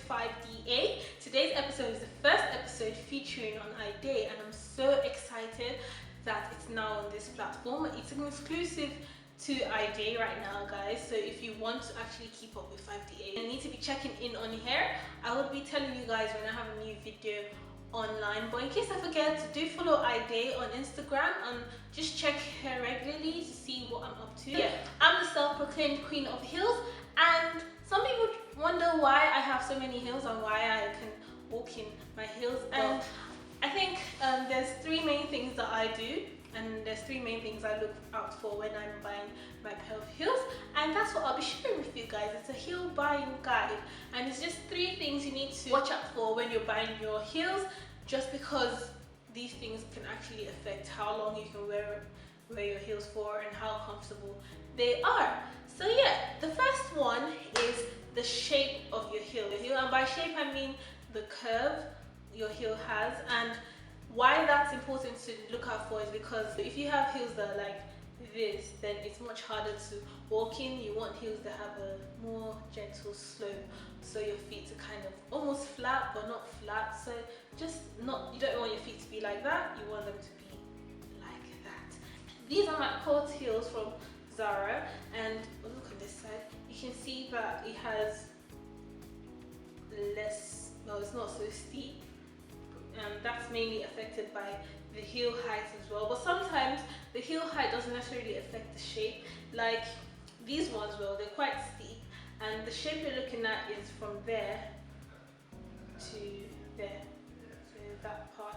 5DA. Today's episode is the first episode featuring on iDEY, and I'm so excited that it's now on this platform. It's an exclusive to iDEY right now, guys, so if you want to actually keep up with 5DA, you need to be checking in on here. I will be telling you guys when I have a new video online, but in case I forget, do follow iDEY on Instagram and just check her regularly to see what I'm up to. Yeah, I'm the self-proclaimed queen of heels, and some people wonder why I have so many heels and why I can walk in my heels. And I think there's three main things that I do, and there's three main things I look out for when I'm buying my pair of heels, and that's what I'll be sharing with you guys. It's a heel buying guide, and it's just three things you need to watch out for when you're buying your heels, just because these things can actually affect how long you can wear your heels for and how comfortable they are. So yeah, the first one is the shape of your heel. And by shape I mean the curve your heel has. And why that's important to look out for is because if you have heels that are like this, then it's much harder to walk in. You want heels that have a more gentle slope, so your feet are kind of almost flat but not flat. So just not, you don't want your feet to be like that, you want them to be like that. These are my court heels from Zara, and look on this side, you can see that it has less, no, it's not so steep. That's mainly affected by the heel height as well, but sometimes the heel height doesn't necessarily affect the shape. Like these ones, well, they're quite steep, and the shape you're looking at is from there to there, so that part.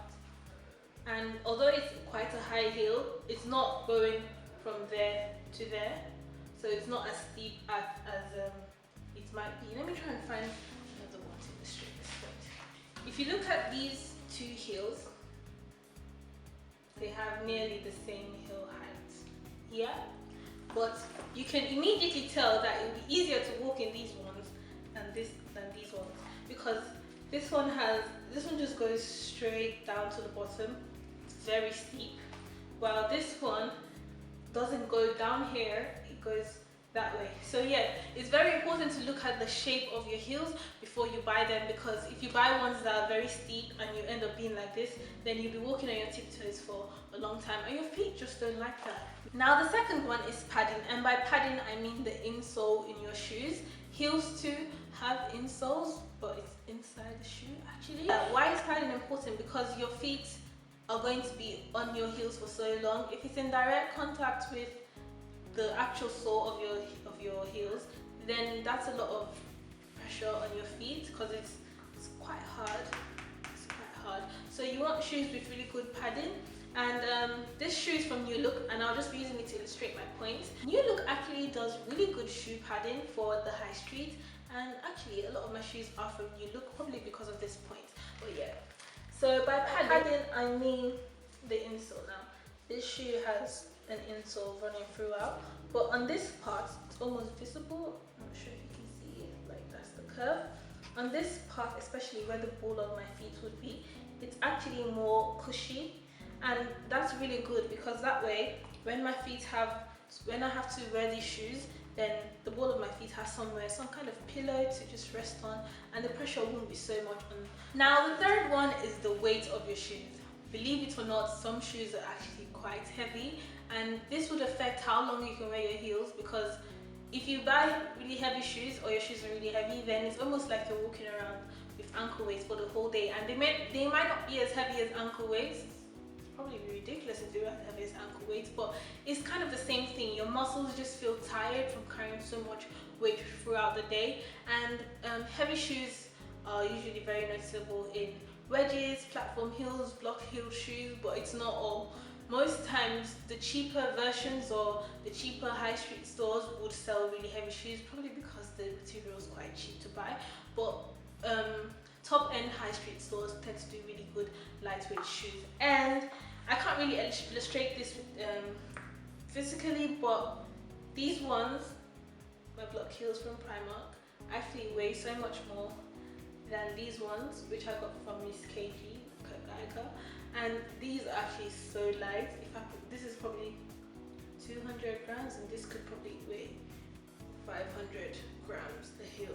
And although it's quite a high heel, it's not going from there to there, so it's not as steep as it might be. Let me try and find another one to illustrate this point. If you look at these two heels, they have nearly the same heel height, yeah, but you can immediately tell that it will be easier to walk in these ones than these ones, because this one just goes straight down to the bottom. It's very steep, while this one doesn't go down here, it goes that way. So yeah, it's very important to look at the shape of your heels before you buy them, because if you buy ones that are very steep and you end up being like this, then you'll be walking on your tiptoes for a long time and your feet just don't like that. Now the second one is padding, and by padding I mean the insole in your shoes. Heels too have insoles, but it's inside the shoe actually. Why is padding important? Because your feet are going to be on your heels for so long. If it's in direct contact with the actual sole of your heels, then that's a lot of pressure on your feet, because it's quite hard. It's quite hard. So you want shoes with really good padding. And this shoe is from New Look, and I'll just be using it to illustrate my point. New Look actually does really good shoe padding for the high street, and actually a lot of my shoes are from New Look, probably because of this point. But yeah, so by padding I mean the insole. Now this shoe has an insole running throughout, but on this part it's almost visible. I'm not sure if you can see it, like that's the curve. On this part, especially where the ball of my feet would be, it's actually more cushy, and that's really good, because that way when I have to wear these shoes, then the ball of my feet has some kind of pillow to just rest on, and the pressure won't be so much on. Now the third one is the weight of your shoes. Believe it or not, some shoes are actually quite heavy, and this would affect how long you can wear your heels, because if you buy really heavy shoes, or your shoes are really heavy, then it's almost like you're walking around with ankle weights for the whole day, and they might not be as heavy as ankle weights. It's probably ridiculous if they were as heavy as ankle weights, but it's kind of the same thing. Your muscles just feel tired from carrying so much weight throughout the day, and heavy shoes are usually very noticeable in wedges, platform heels, block heel shoes, but it's not all. Most times the cheaper versions or the cheaper high street stores would sell really heavy shoes, probably because the material is quite cheap to buy, but top end high street stores tend to do really good lightweight shoes. And I can't really illustrate this physically, but these ones, my block heels from Primark, actually weigh so much more than these ones, which I got from Miss KG, Geiger, and these are actually so light. This is probably 200 grams, and this could probably weigh 500 grams, the heel.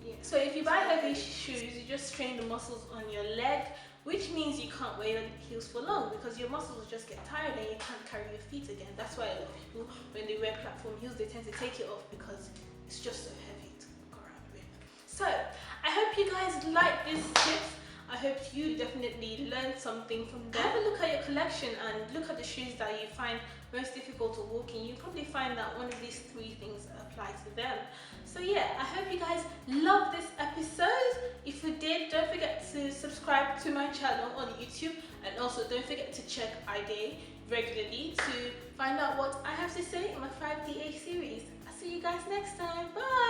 Yeah. So if you buy heavy shoes, you just strain the muscles on your leg, which means you can't wear your heels for long because your muscles will just get tired and you can't carry your feet again. That's why a lot of people, when they wear platform heels, they tend to take it off because it's just so heavy to walk around with. So I hope you guys like these tips. I hope you definitely learned something from them. Have a look at your collection and look at the shoes that you find most difficult to walk in. You probably find that one of these 3 things apply to them. So yeah, I hope you guys love this episode. If you did, don't forget to subscribe to my channel on YouTube, and also don't forget to check iDEY regularly to find out what I have to say in my 5DA series. I'll see you guys next time. Bye!